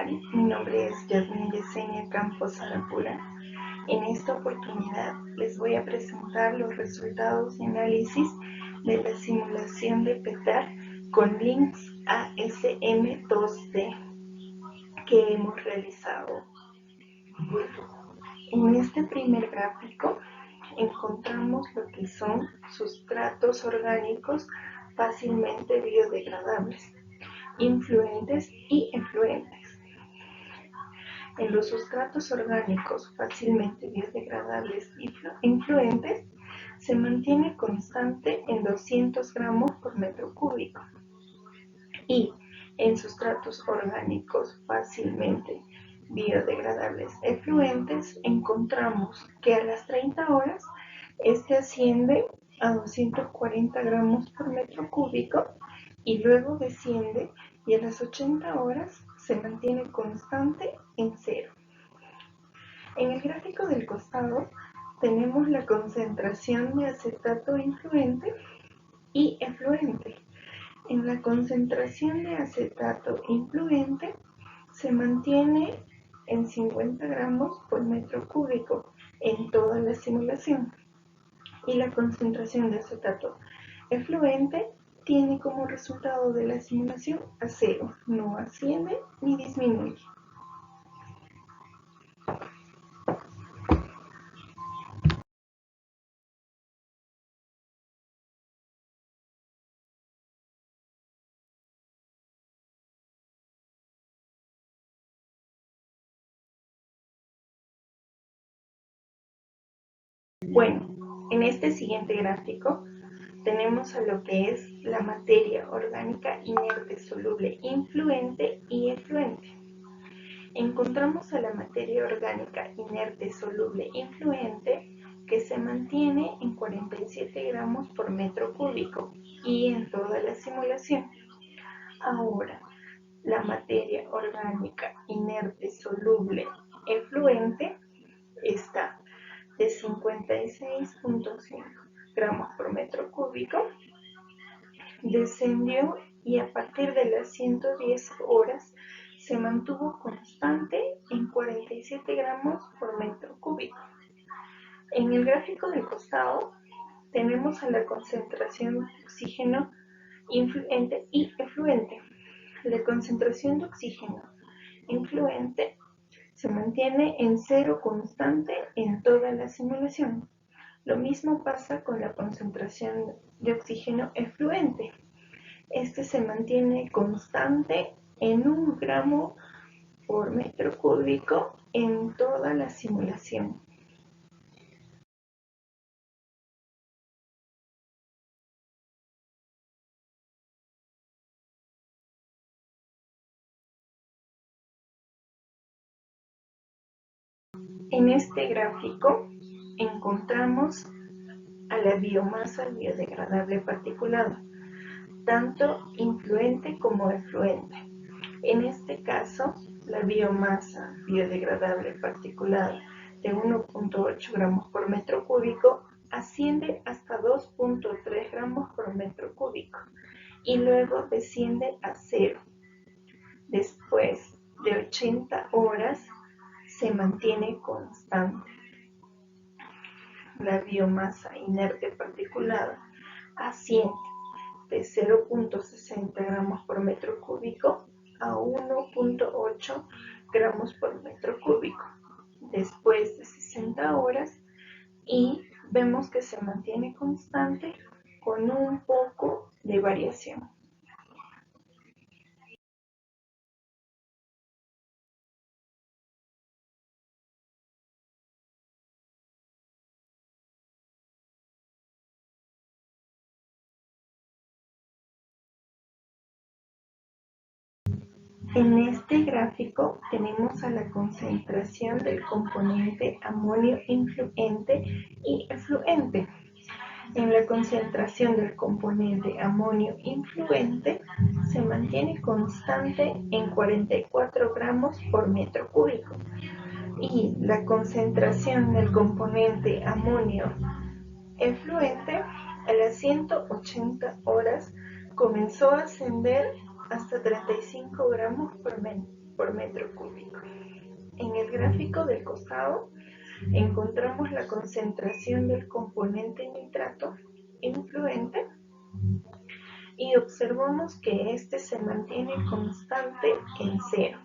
tal? Mi nombre es Yasmin Yesenia Campos Arapura. En esta oportunidad les voy a presentar los resultados y análisis de la simulación de PETAR con LYNX ASM2D que hemos realizado. En este primer gráfico encontramos lo que son sustratos orgánicos fácilmente biodegradables, influentes y efluentes. En los sustratos orgánicos fácilmente biodegradables y influentes se mantiene constante en 200 gramos por metro cúbico. Y en sustratos orgánicos fácilmente biodegradables efluentes encontramos que a las 30 horas este asciende a 240 gramos por metro cúbico y luego desciende y a las 80 horas se mantiene constante en 0. En el gráfico del costado tenemos la concentración de acetato influente y efluente. En la concentración de acetato influente se mantiene en 50 gramos por metro cúbico en toda la simulación y la concentración de acetato efluente tiene como resultado de la simulación a 0, no asciende ni disminuye. Bueno, en este siguiente gráfico tenemos a lo que es la materia orgánica inerte soluble influente y efluente. Encontramos a la materia orgánica inerte soluble influente que se mantiene en 47 gramos por metro cúbico y en toda la simulación. Ahora, la materia orgánica inerte soluble efluente está de 56.5 gramos por metro cúbico, descendió y a partir de las 110 horas se mantuvo constante en 47 gramos por metro cúbico. En el gráfico del costado tenemos a la concentración de oxígeno influente y efluente. La concentración de oxígeno influente se mantiene en 0 constante en toda la simulación. Lo mismo pasa con la concentración de oxígeno efluente. Este se mantiene constante en 1 gramo por metro cúbico en toda la simulación. En este gráfico encontramos a la biomasa biodegradable particulada, tanto influente como efluente. En este caso, la biomasa biodegradable particulada de 1.8 gramos por metro cúbico asciende hasta 2.3 gramos por metro cúbico y luego desciende a 0. Después de 80 horas se mantiene constante. La biomasa inerte particulada asciende de 0.60 gramos por metro cúbico a 1.8 gramos por metro cúbico después de 60 horas y vemos que se mantiene constante con un poco de variación. En este gráfico tenemos a la concentración del componente amonio influente y efluente. En la concentración del componente amonio influente se mantiene constante en 44 gramos por metro cúbico y la concentración del componente amonio efluente a las 180 horas comenzó a ascender hasta 35 gramos por por metro cúbico. En el gráfico del costado encontramos la concentración del componente nitrato influente y observamos que este se mantiene constante en cero.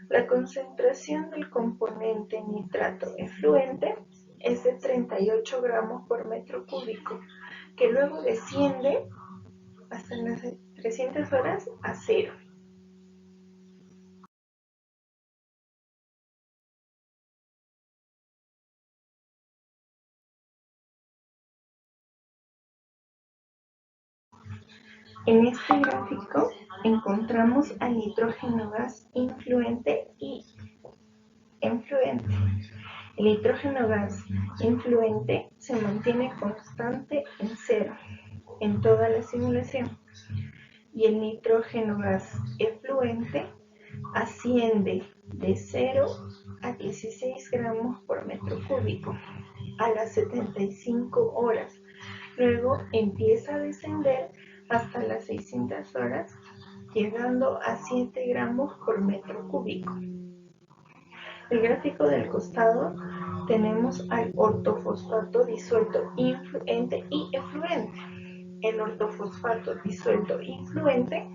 La concentración del componente nitrato efluente es de 38 gramos por metro cúbico, que luego desciende hasta las 300 horas a cero. En este gráfico encontramos al nitrógeno gas influente y efluente. El nitrógeno gas influente se mantiene constante en cero en toda la simulación y el nitrógeno gas efluente asciende de 0 a 16 gramos por metro cúbico a las 75 horas. Luego empieza a descender hasta las 600 horas, llegando a 7 gramos por metro cúbico. El gráfico del costado tenemos al ortofosfato disuelto influente y efluente. El ortofosfato disuelto influente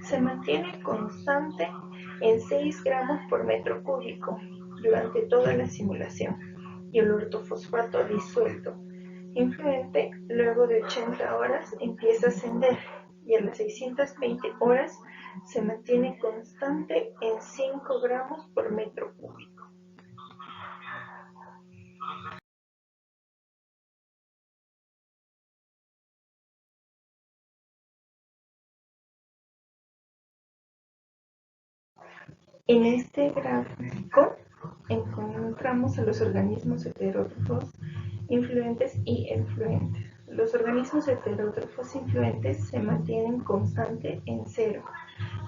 se mantiene constante en 6 gramos por metro cúbico durante toda la simulación y el ortofosfato disuelto influente luego de 80 horas empieza a ascender y a las 620 horas se mantiene constante en 5 gramos por metro cúbico. En este gráfico encontramos a los organismos heterótrofos influentes y efluentes. Los organismos heterótrofos influentes se mantienen constante en cero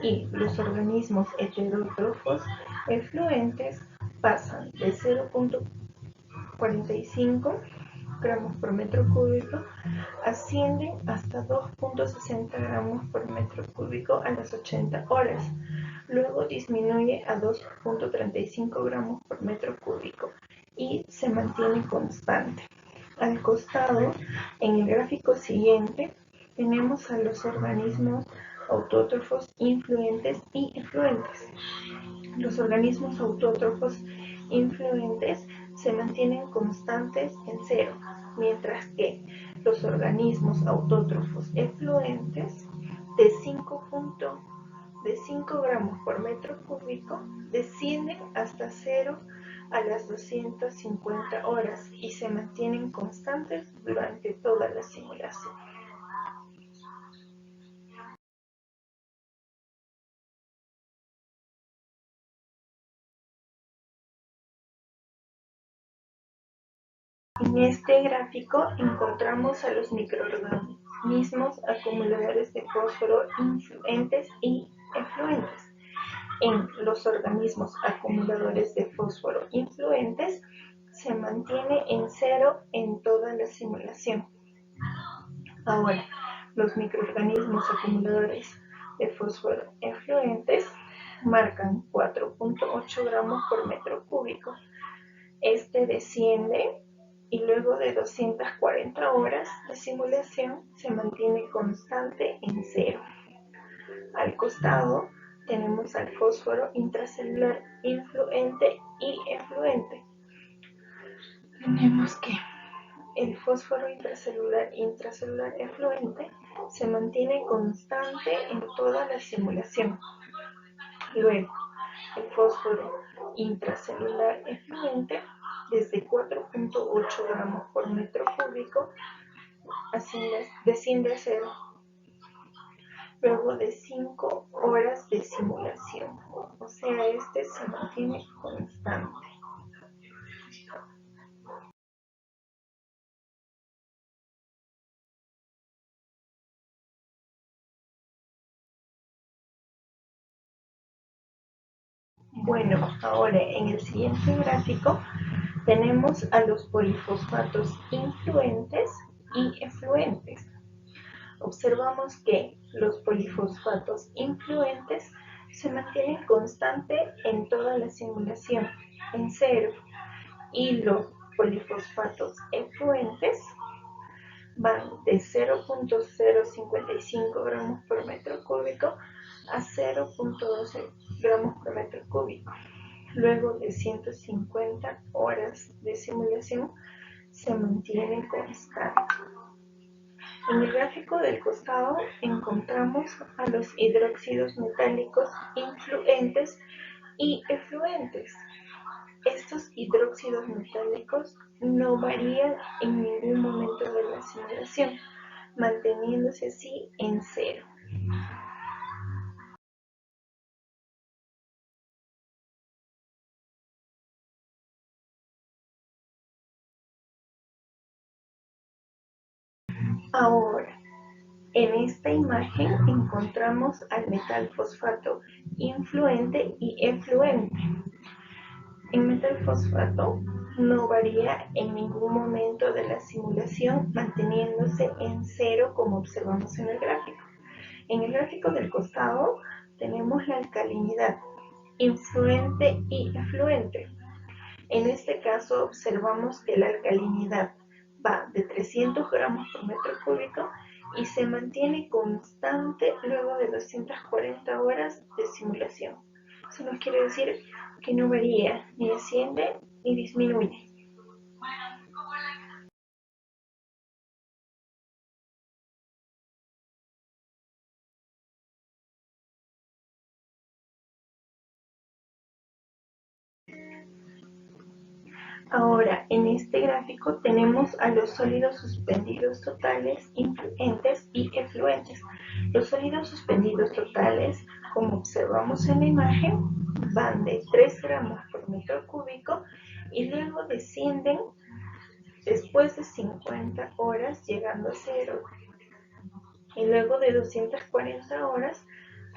y los organismos heterótrofos efluentes pasan de 0.45 gramos por metro cúbico, ascienden hasta 2.60 gramos por metro cúbico a las 80 horas. Luego disminuye a 2.35 gramos por metro cúbico y se mantiene constante. Al costado, en el gráfico siguiente, tenemos a los organismos autótrofos influentes y efluentes. Los organismos autótrofos influentes se mantienen constantes en cero, mientras que los organismos autótrofos efluentes de 5 gramos por metro cúbico descienden hasta cero a las 250 horas y se mantienen constantes durante toda la simulación. En este gráfico encontramos a los microorganismos acumuladores de fósforo influentes y efluentes. En los organismos acumuladores de fósforo influentes se mantiene en cero en toda la simulación. Ahora, los microorganismos acumuladores de fósforo efluentes marcan 4.8 gramos por metro cúbico. Este desciende y luego de 240 horas de simulación se mantiene constante en cero. Al costado tenemos al fósforo intracelular influente y efluente. Tenemos que el fósforo intracelular efluente se mantiene constante en toda la simulación. Luego, el fósforo intracelular efluente desde 4.8 gramos por metro cúbico desciende a cero luego de 5 horas de simulación, o sea, este se mantiene constante. Bueno, ahora en el siguiente gráfico tenemos a los polifosfatos influentes y efluentes. Observamos que los polifosfatos influentes se mantiene constante en toda la simulación, en 0, y los polifosfatos efluentes van de 0.055 gramos por metro cúbico a 0.12 gramos por metro cúbico. Luego de 150 horas de simulación, se mantiene constante. En el gráfico del costado encontramos a los hidróxidos metálicos influentes y efluentes. Estos hidróxidos metálicos no varían en ningún momento de la simulación, manteniéndose así en 0. Ahora, en esta imagen encontramos al metal fosfato influente y efluente. El metal fosfato no varía en ningún momento de la simulación, manteniéndose en 0 como observamos en el gráfico. En el gráfico del costado tenemos la alcalinidad influente y efluente. En este caso observamos que la alcalinidad va de 300 gramos por metro cúbico y se mantiene constante luego de 240 horas de simulación. Eso nos quiere decir que no varía, ni asciende ni disminuye. Ahora, en este gráfico tenemos a los sólidos suspendidos totales, influentes y efluentes. Los sólidos suspendidos totales, como observamos en la imagen, van de 3 gramos por metro cúbico y luego descienden después de 50 horas llegando a 0. Y luego de 240 horas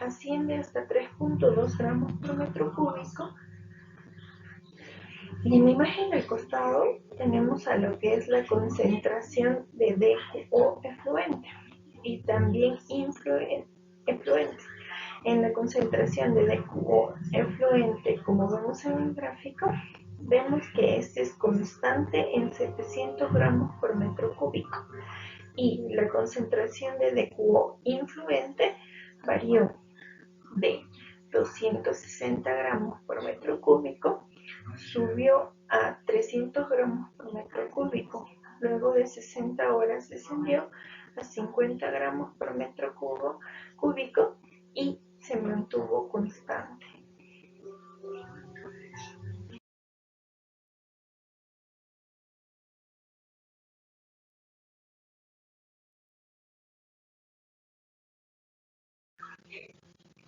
asciende hasta 3.2 gramos por metro cúbico. Y en la imagen del costado tenemos a lo que es la concentración de DQO efluente y también efluente. En la concentración de DQO efluente, como vemos en el gráfico, vemos que este es constante en 700 gramos por metro cúbico y la concentración de DQO influente varió de 260 gramos por metro cúbico, subió a 300 gramos por metro cúbico, luego de 60 horas descendió a 50 gramos por metro cúbico y se mantuvo constante.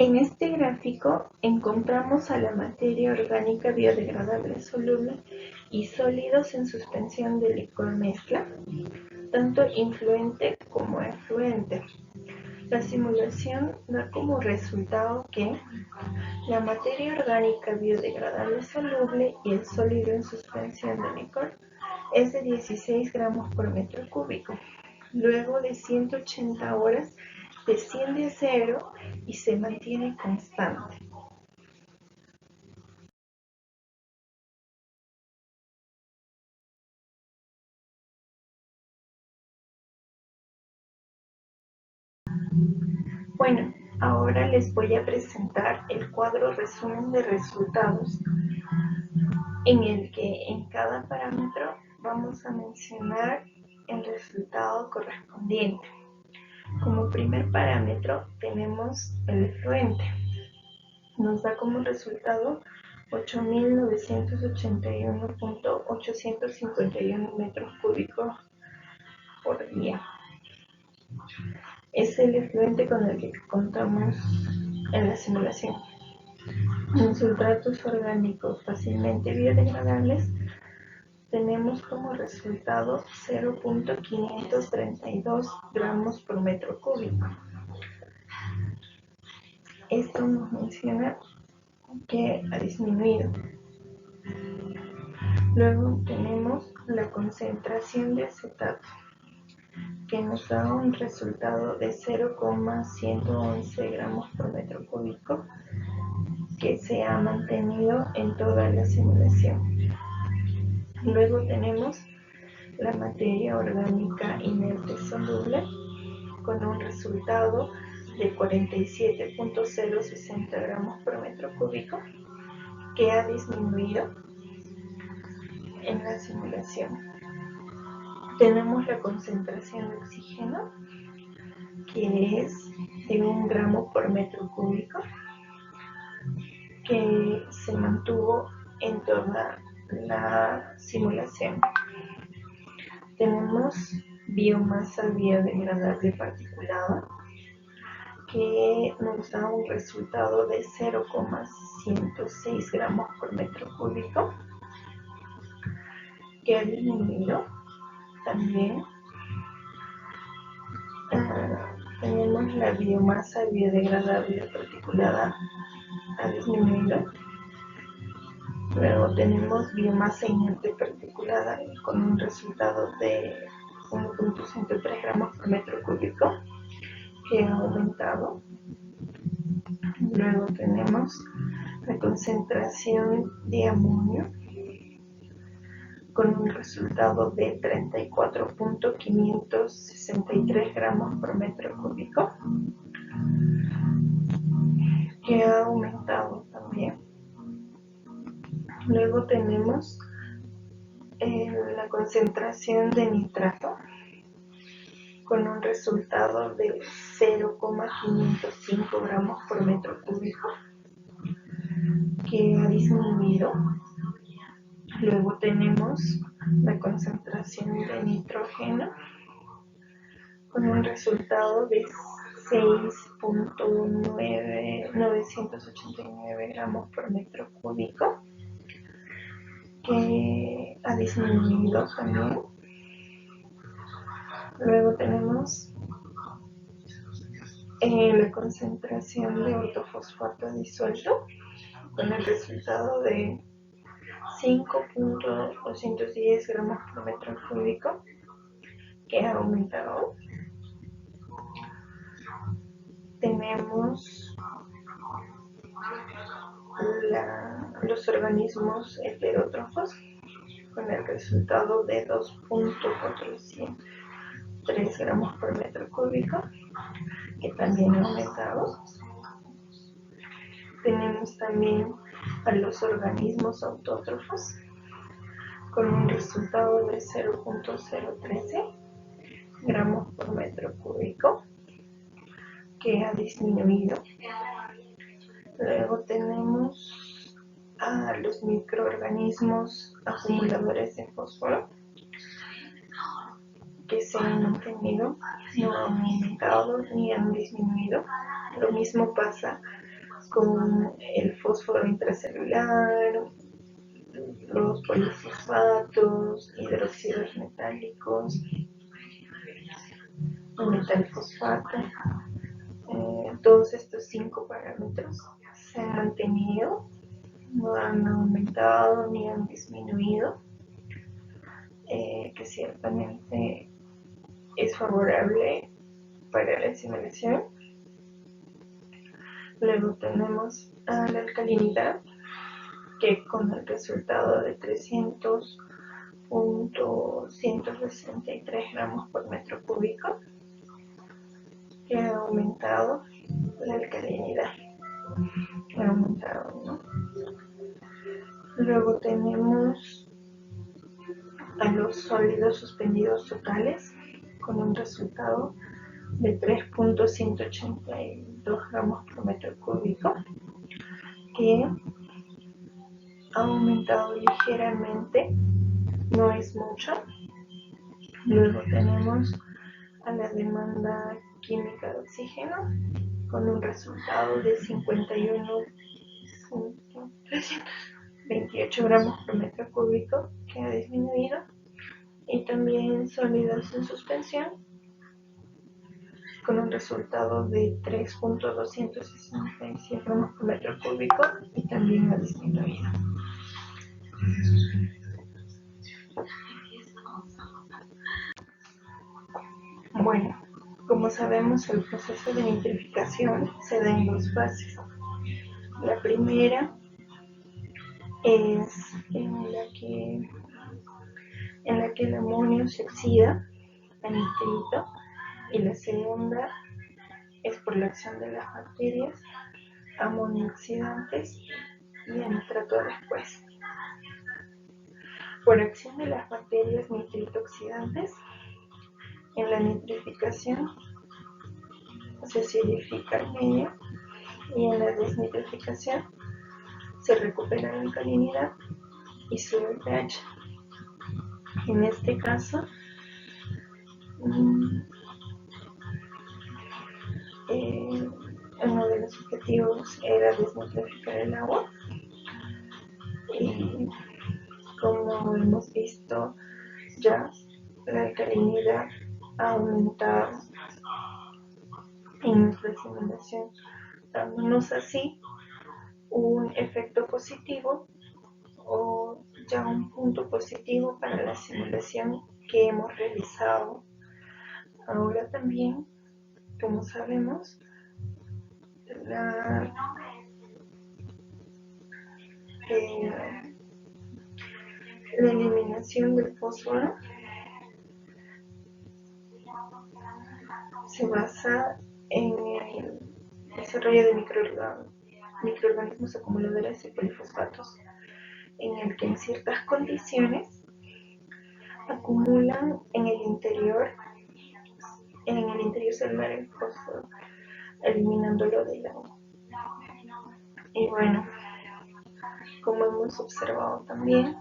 En este gráfico encontramos a la materia orgánica biodegradable soluble y sólidos en suspensión de licor mezcla, tanto influente como efluente. La simulación da como resultado que la materia orgánica biodegradable soluble y el sólido en suspensión de licor es de 16 gramos por metro cúbico. Luego de 180 horas desciende a 0 y se mantiene constante. Bueno, ahora les voy a presentar el cuadro resumen de resultados, en el que en cada parámetro vamos a mencionar el resultado correspondiente. Como primer parámetro tenemos el efluente. Nos da como resultado 8.981.851 metros cúbicos por día. Es el efluente con el que contamos en la simulación. En sustratos orgánicos fácilmente biodegradables tenemos como resultado 0.532 gramos por metro cúbico. Esto nos menciona que ha disminuido. Luego tenemos la concentración de acetato, que nos da un resultado de 0,111 gramos por metro cúbico que se ha mantenido en toda la simulación. Luego tenemos la materia orgánica inerte soluble con un resultado de 47.060 gramos por metro cúbico, que ha disminuido en la simulación. Tenemos la concentración de oxígeno, que es de 1 gramo por metro cúbico, que se mantuvo en toda la simulación. Tenemos biomasa biodegradable particulada, que nos da un resultado de 0,106 gramos por metro cúbico, que ha disminuido también. Tenemos la biomasa biodegradable particulada, ha disminuido. Luego tenemos biomasa inerte particulada con un resultado de 1.103 gramos por metro cúbico, que ha aumentado. Luego tenemos la concentración de amonio con un resultado de 34.563 gramos por metro cúbico, que ha aumentado también. Luego tenemos la concentración de nitrato con un resultado de 0,505 gramos por metro cúbico, que ha disminuido. Luego tenemos la concentración de nitrógeno con un resultado de 6.989 gramos por metro cúbico, que ha disminuido también. Luego tenemos la concentración de ortofosfato disuelto con el resultado de 5.210 gramos por metro cúbico, que ha aumentado. Tenemos los organismos heterótrofos con el resultado de 2.403 gramos por metro cúbico, que también ha aumentado. Tenemos también a los organismos autótrofos con un resultado de 0.013 gramos por metro cúbico, que ha disminuido. Luego tenemos a los microorganismos acumuladores de fósforo, que se han mantenido, no han aumentado ni han disminuido. Lo mismo pasa con el fósforo intracelular, los polifosfatos, hidróxidos metálicos, el metal fosfato. Todos estos 5 parámetros se han mantenido, no han aumentado ni han disminuido, que ciertamente es favorable para la simulación. Luego tenemos a la alcalinidad, que con el resultado de 300.163 gramos por metro cúbico, que ha aumentado la alcalinidad. Ha aumentado, ¿no? Luego tenemos a los sólidos suspendidos totales con un resultado de 3.182 gramos por metro cúbico, que ha aumentado ligeramente, no es mucho. Luego tenemos a la demanda química de oxígeno con un resultado de 51.328 gramos por metro cúbico, que ha disminuido. Y también sólidos en suspensión con un resultado de 3.267 gramos por metro cúbico, y también ha disminuido. Bueno, como sabemos, el proceso de nitrificación se da en 2 fases. La primera es en la que el amonio se oxida a nitrito, y la segunda es por la acción de las bacterias amonioxidantes y a nitrato después. Por acción de las bacterias nitrito-oxidantes, en la nitrificación se acidifica el medio, y en la desnitrificación se recupera la alcalinidad y sube el pH. En este caso, uno de los objetivos era desnitrificar el agua, y como hemos visto ya, la alcalinidad ha aumentado en nuestra simulación, dándonos así un efecto positivo o ya un punto positivo para la simulación que hemos realizado. Ahora también, como sabemos, la eliminación del fósforo se basa en el desarrollo de microorganismos acumuladores de polifosfatos, en el que en ciertas condiciones acumulan en el interior celular el fósforo, eliminándolo del agua. Y bueno, como hemos observado también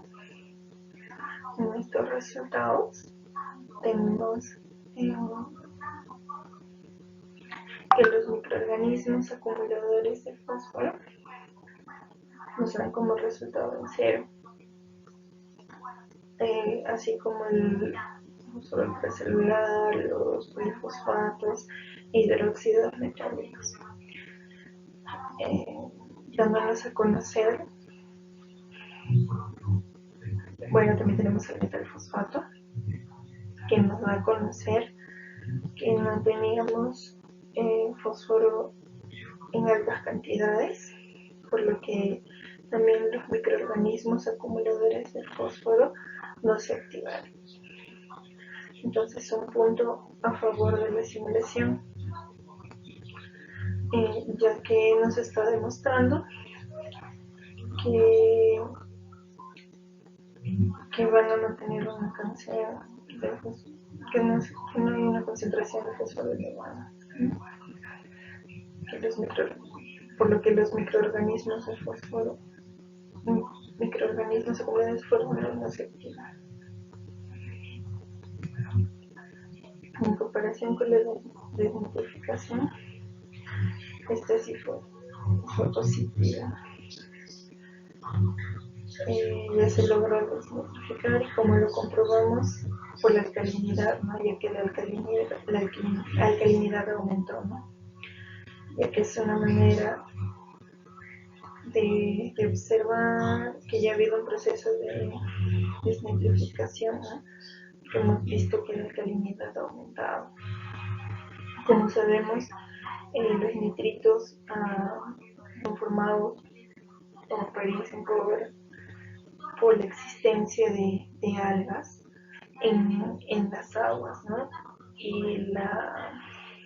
en estos resultados, tenemos que los microorganismos acumuladores de fósforo nos dan como resultado en cero, así como el fósforo intracelular, los polifosfatos, hidróxidos metálicos, dándonos a conocer. Bueno, también tenemos el metalfosfato, que nos da a conocer que no teníamos fósforo en altas cantidades, por lo que también los microorganismos acumuladores de fósforo no se activaron. Entonces, un punto a favor de la simulación, ya que nos está demostrando que van a mantener una cantidad de fósforo, que no hay una concentración de fósforo elevada, por lo que los microorganismos de fósforo, microorganismos acumuladores de fósforo no se activan. En comparación con la desnitrificación, esta sí fue positiva. Ya se logró desnitrificar, y como lo comprobamos por la alcalinidad, ¿no? Ya que la alcalinidad aumentó, ¿no? Ya que es una manera de observar que ya ha habido un proceso de desnitrificación, ¿no? Que hemos visto que la alcalinidad ha aumentado. Como sabemos, los nitritos son formados o aparecen por la existencia de algas en las aguas, ¿no? Y la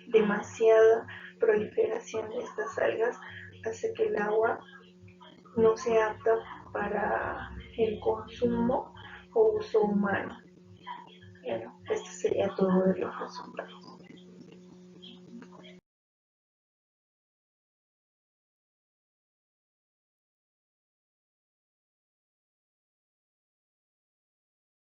demasiada proliferación de estas algas hace que el agua no sea apta para el consumo o uso humano. Bueno, esto sería todo de los resultados.